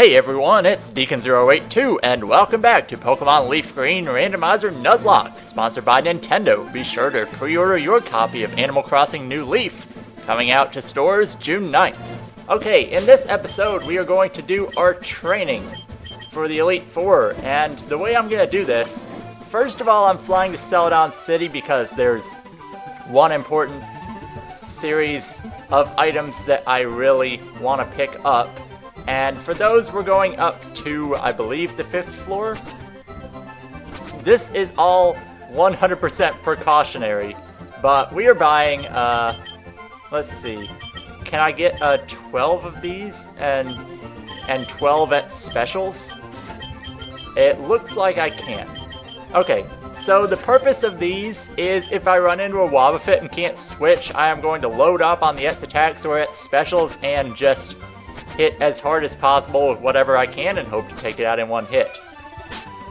Hey everyone, it's Deacon082 and welcome back to Pokemon LeafGreen Randomizer Nuzlocke, sponsored by Nintendo. Be sure to pre-order your copy of Animal Crossing New Leaf, coming out to stores June 9th. Okay, in this episode we are going to do our training for the Elite Four, and the way I'm going to do this, first of all I'm flying to Celadon City because there's one important series of items that I really want to pick up. And for those, we're going up to, I believe, the 5th floor. This is all 100% precautionary, but we are buying, let's see, can I get 12 of these and 12 at specials? It looks like I can. Okay, so the purpose of these is if I run into a Wobbuffet and can't switch, I am going to load up on the Ets attacks or at specials and just hit as hard as possible with whatever I can and hope to take it out in one hit.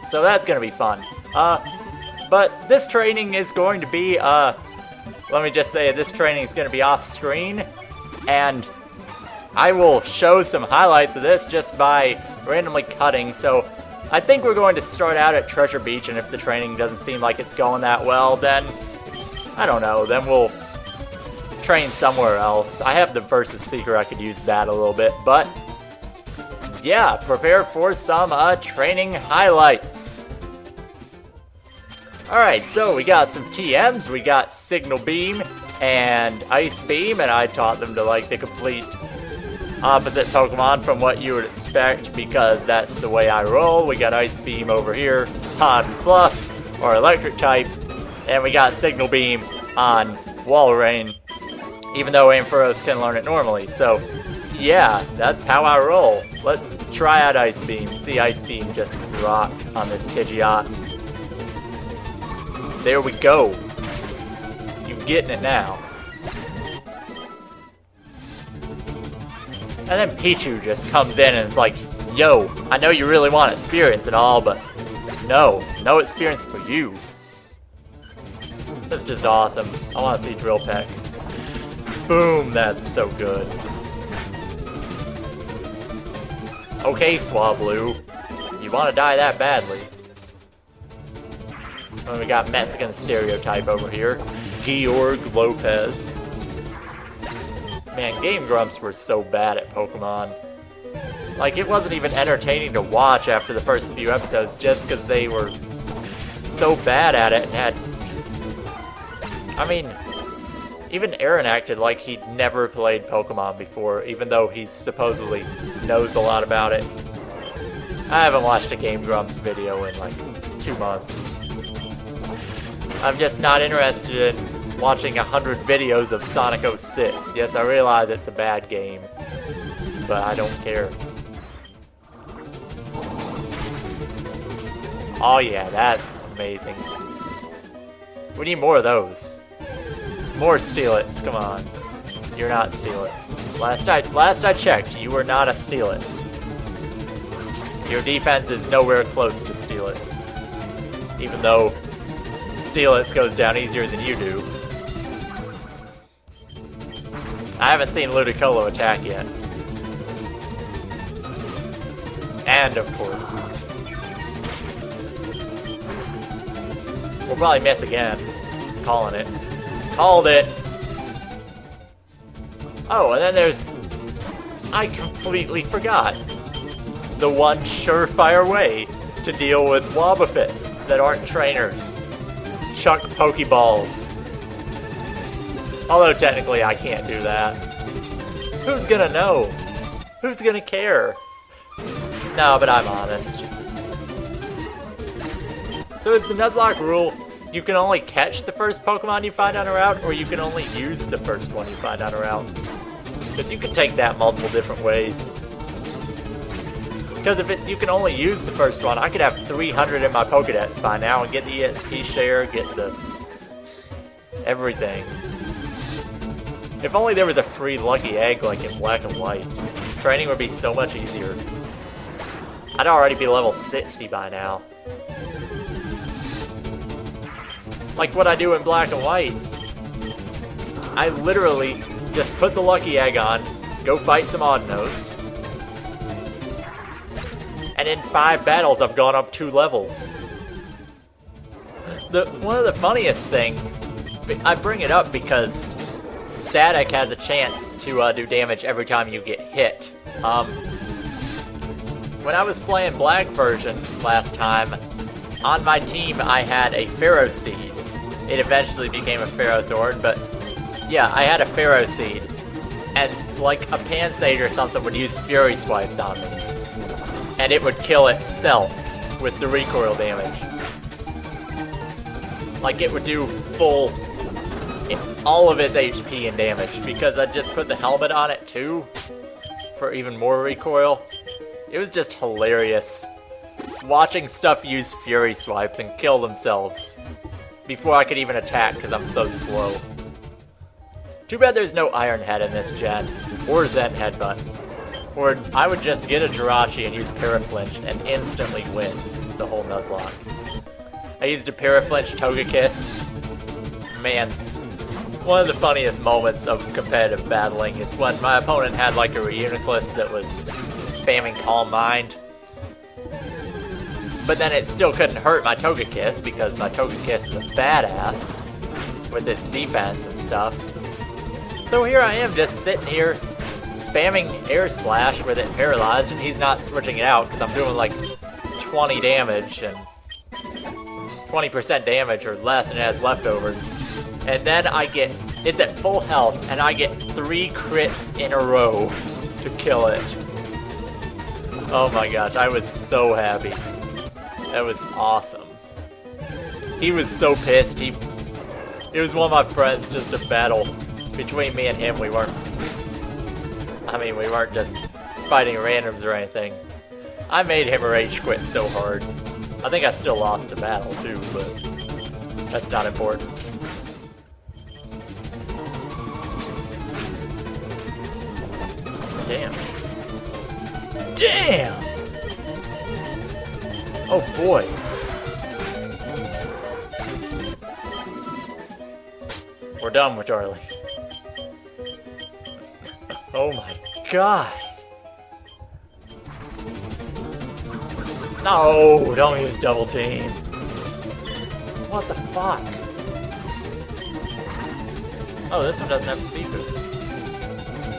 So that's going to be fun. But this training is going to be, let me just say, this training is going to be off screen, and I will show some highlights of this just by randomly cutting. So I think we're going to start out at Treasure Beach, and if the training doesn't seem like it's going that well, then, I don't know, then we'll train somewhere else. I have the Versus Seeker, I could use that a little bit, but yeah, prepare for some training highlights. Alright, so we got some TMs, we got Signal Beam and Ice Beam, and I taught them to like the complete opposite Pokemon from what you would expect because that's the way I roll. We got Ice Beam over here on Fluff, or Electric type, and we got Signal Beam on Walrein, even though Ampharos can learn it normally. So, yeah, that's how I roll. Let's try out Ice Beam. See Ice Beam just rock on this Pidgeot. There we go. You getting it now. And then Pichu just comes in and is like, yo, I know you really want experience and all, but no experience for you. That's just awesome. I want to see Drill Peck. Boom, that's so good. Okay, Swablu. You want to die that badly. And we got Mexican stereotype over here. Georg Lopez. Man, Game Grumps were so bad at Pokemon. Like, it wasn't even entertaining to watch after the first few episodes just because they were so bad at it and had... I mean, even Aaron acted like he'd never played Pokemon before, even though he supposedly knows a lot about it. I haven't watched a Game Grumps video in like 2 months. I'm just not interested in watching 100 videos of Sonic 06. Yes, I realize it's a bad game, but I don't care. Oh yeah, that's amazing. We need more of those. More Steelix, come on. You're not Steelix. Last I checked, you were not a Steelix. Your defense is nowhere close to Steelix. Even though Steelix goes down easier than you do. I haven't seen Ludicolo attack yet. And of course. We'll probably miss again. Calling it. Called it! Oh, and then there's... I completely forgot. The one surefire way to deal with Wobbuffets that aren't trainers. Chuck Pokeballs. Although technically I can't do that. Who's gonna know? Who's gonna care? No, but I'm honest. So is the Nuzlocke rule... You can only catch the first Pokemon you find on a route, or you can only use the first one you find on a route. Because you can take that multiple different ways. Because if it's you can only use the first one, I could have 300 in my Pokedex by now and get the EXP share, get the... everything. If only there was a free Lucky Egg like in Black and White. Training would be so much easier. I'd already be level 60 by now. Like what I do in Black and White. I literally just put the Lucky Egg on, go fight some Oddnose, And in 5 battles, I've gone up 2 levels. One of the funniest things, I bring it up because static has a chance to do damage every time you get hit. When I was playing Black version last time, on my team I had a Pharaoh Seed. It eventually became a Pharaoh Thorn, but yeah, I had a Pharaoh Seed. And like a Pansage or something would use Fury Swipes on me. And it would kill itself with the recoil damage. Like it would do full, all of its HP and damage, because I just put the helmet on it too, for even more recoil. It was just hilarious, watching stuff use Fury Swipes and kill themselves, before I could even attack, because I'm so slow. Too bad there's no Iron Head in this gen, or Zen Headbutt. Or I would just get a Jirachi and use Paraflinch and instantly win the whole Nuzlocke. I used a Paraflinch Togekiss. Man, one of the funniest moments of competitive battling is when my opponent had like a Reuniclus that was spamming Calm Mind. But then it still couldn't hurt my Togekiss because my Togekiss is a badass with its defense and stuff. So here I am just sitting here spamming Air Slash with it paralyzed, and he's not switching it out because I'm doing like 20 damage and 20% damage or less, and it has leftovers. And then it's at full health, and I get 3 crits in a row to kill it. Oh my gosh, I was so happy. That was awesome. He was so pissed. It was one of my friends, just a battle between me and him. We weren't just fighting randoms or anything. I made him rage quit so hard. I think I still lost the battle too, but that's not important. Damn. Damn! Oh boy. We're done with Darlie. Oh my god. No, don't use double team. What the fuck? Oh, this one doesn't have speed boost.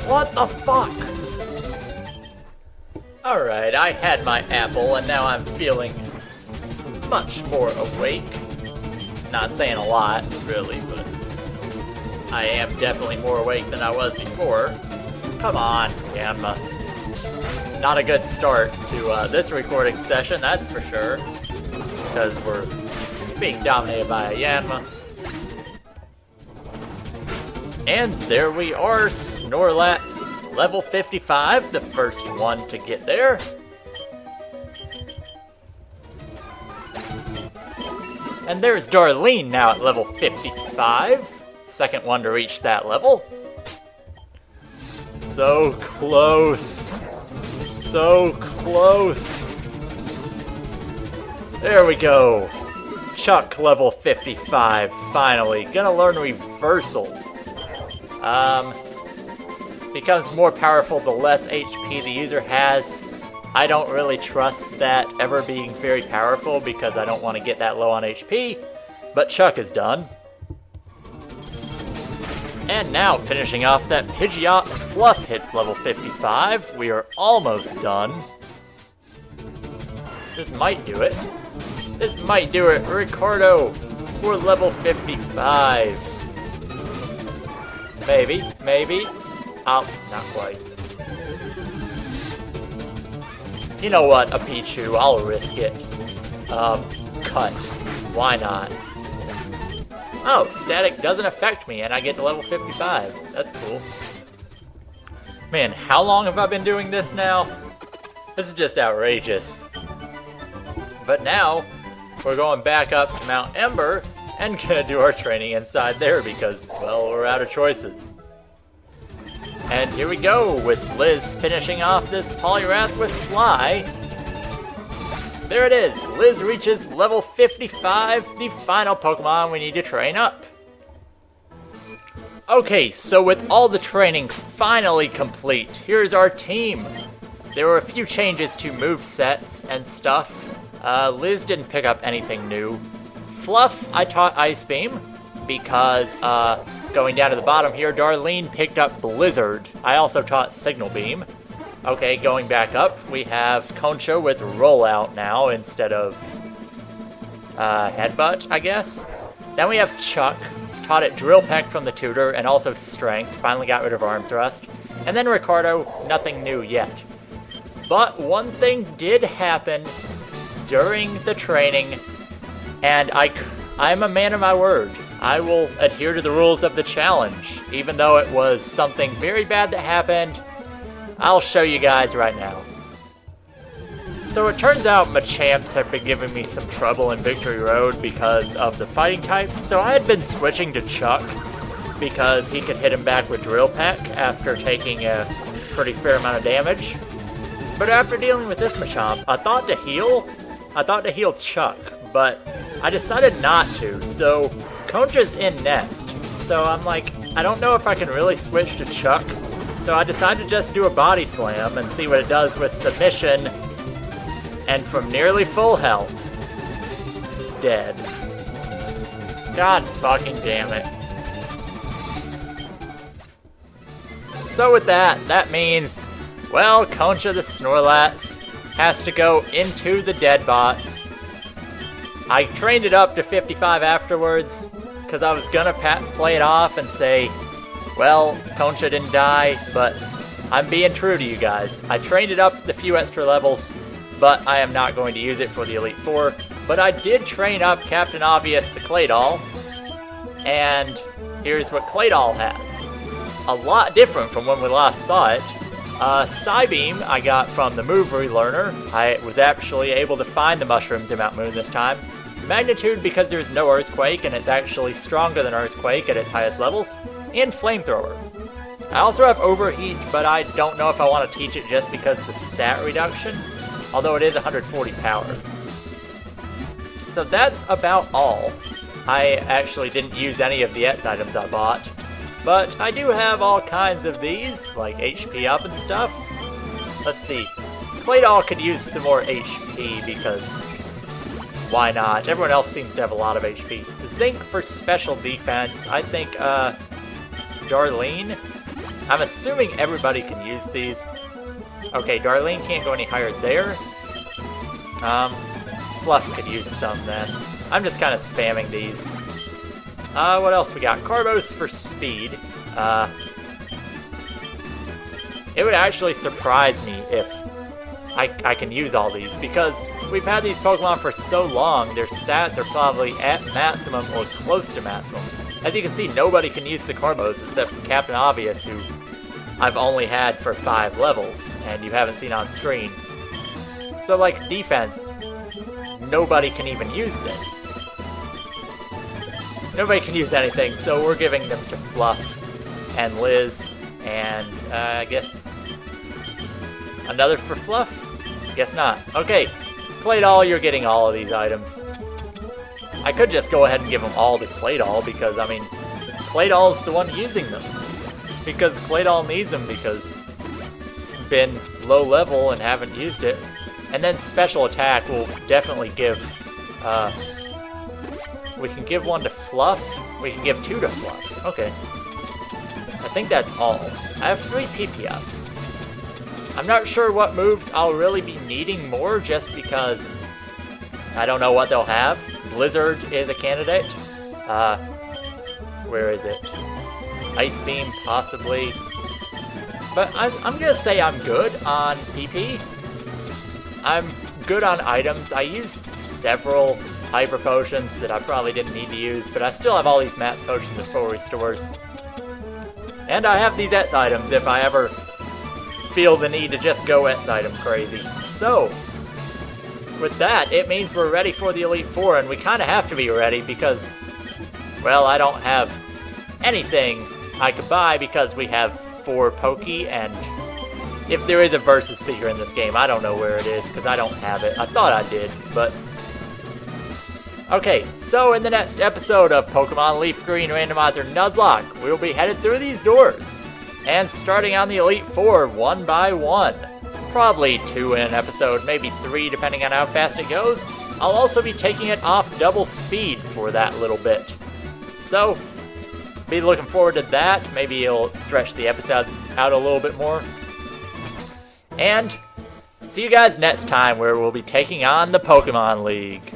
What the fuck? Alright, I had my apple and now I'm feeling much more awake. Not saying a lot, really, but I am definitely more awake than I was before. Come on, Yanma. Not a good start to this recording session, that's for sure. Because we're being dominated by a Yanma. And there we are, Snorlax, level 55, the first one to get there. And there's Darlene now at level 55, second one to reach that level. So close. So close. There we go. Chuck level 55, finally. Gonna learn Reversal. Becomes more powerful the less HP the user has. I don't really trust that ever being very powerful because I don't want to get that low on HP, but Chuck is done. And now, finishing off that Pidgeot, Fluff hits level 55. We are almost done. This might do it. This might do it. Ricardo for level 55. Maybe, maybe. Oh, not quite. You know what, a Pichu, I'll risk it. Cut. Why not? Oh, static doesn't affect me, and I get to level 55. That's cool. Man, how long have I been doing this now? This is just outrageous. But now, we're going back up to Mount Ember, and gonna do our training inside there because, well, we're out of choices. And here we go, with Liz finishing off this Poliwrath with Fly. There it is, Liz reaches level 55, the final Pokemon we need to train up. Okay, so with all the training finally complete, here's our team. there were a few changes to move sets and stuff. Liz didn't pick up anything new. Fluff, I taught Ice Beam, because, going down to the bottom here, Darlene picked up Blizzard. I also taught Signal Beam. Okay, going back up, we have Concha with Rollout now, instead of, Headbutt, I guess. Then we have Chuck, taught it Drill Peck from the tutor, and also Strength, finally got rid of Arm Thrust. And then Ricardo, nothing new yet. But one thing did happen during the training, and I'm a man of my word. I will adhere to the rules of the challenge, even though it was something very bad that happened. I'll show you guys right now. So it turns out Machamps have been giving me some trouble in Victory Road because of the fighting type, so I had been switching to Chuck because he could hit him back with Drill Peck after taking a pretty fair amount of damage. But after dealing with this Machamp, I thought to heal Chuck, but I decided not to, so Concha's in next. So I'm like, I don't know if I can really switch to Chuck, so I decided to just do a Body Slam and see what it does with Submission, and from nearly full health, dead. God fucking damn it. So with that means, well, Concha the Snorlax has to go into the dead bots. I trained it up to 55 afterwards, because I was gonna play it off and say, well, Concha didn't die, but I'm being true to you guys. I trained it up the few extra levels, but I am not going to use it for the Elite Four. But I did train up Captain Obvious the Claydol, and here's what Claydol has. A lot different from when we last saw it. Psybeam I got from the Move Relearner. I was actually able to find the mushrooms in Mount Moon this time. Magnitude because there's no Earthquake and it's actually stronger than Earthquake at its highest levels. And Flamethrower. I also have Overheat, but I don't know if I want to teach it just because of the stat reduction, although it is 140 power. So that's about all. I actually didn't use any of the X items I bought. But I do have all kinds of these, like HP up and stuff. Let's see. Claydol could use some more HP because why not? Everyone else seems to have a lot of HP. Zinc for special defense. I think, Darlene. I'm assuming everybody can use these. Okay, Darlene can't go any higher there. Fluff could use some then. I'm just kind of spamming these. What else we got? Carbos for speed. It would actually surprise me if I can use all these, because we've had these Pokemon for so long, their stats are probably at maximum or close to maximum. As you can see, nobody can use the Carbos except for Captain Obvious, who I've only had for 5 levels, and you haven't seen on screen. So, like, defense, nobody can even use this. Nobody can use anything, so we're giving them to Fluff and Liz, and I guess another for Fluff? Guess not. Okay, Claydol, you're getting all of these items. I could just go ahead and give them all to Claydol, because, I mean, Claydol's the one using them. Because Claydol needs them, because been low level and haven't used it. And then Special Attack will definitely give, we can give one to Fluff, we can give 2 to Fluff. Okay. I think that's all. I have 3 PP-ups. I'm not sure what moves I'll really be needing more, just because I don't know what they'll have. Blizzard is a candidate. Where is it? Ice Beam, possibly. But I'm gonna say I'm good on PP. I'm good on items. I used several Hyper Potions that I probably didn't need to use, but I still have all these Max Potions and full restores. And I have these X items if I ever feel the need to just go X item crazy. So, with that, it means we're ready for the Elite Four, and we kind of have to be ready because, well, I don't have anything I could buy because we have 4 Poke, and if there is a Versus Seeker in this game, I don't know where it is because I don't have it. I thought I did, but... Okay, so in the next episode of Pokemon LeafGreen Randomizer Nuzlocke, we'll be headed through these doors and starting on the Elite Four one by one. probably 2 in an episode, maybe 3 depending on how fast it goes. I'll also be taking it off double speed for that little bit. So, be looking forward to that. Maybe it'll stretch the episodes out a little bit more. And see you guys next time where we'll be taking on the Pokemon League.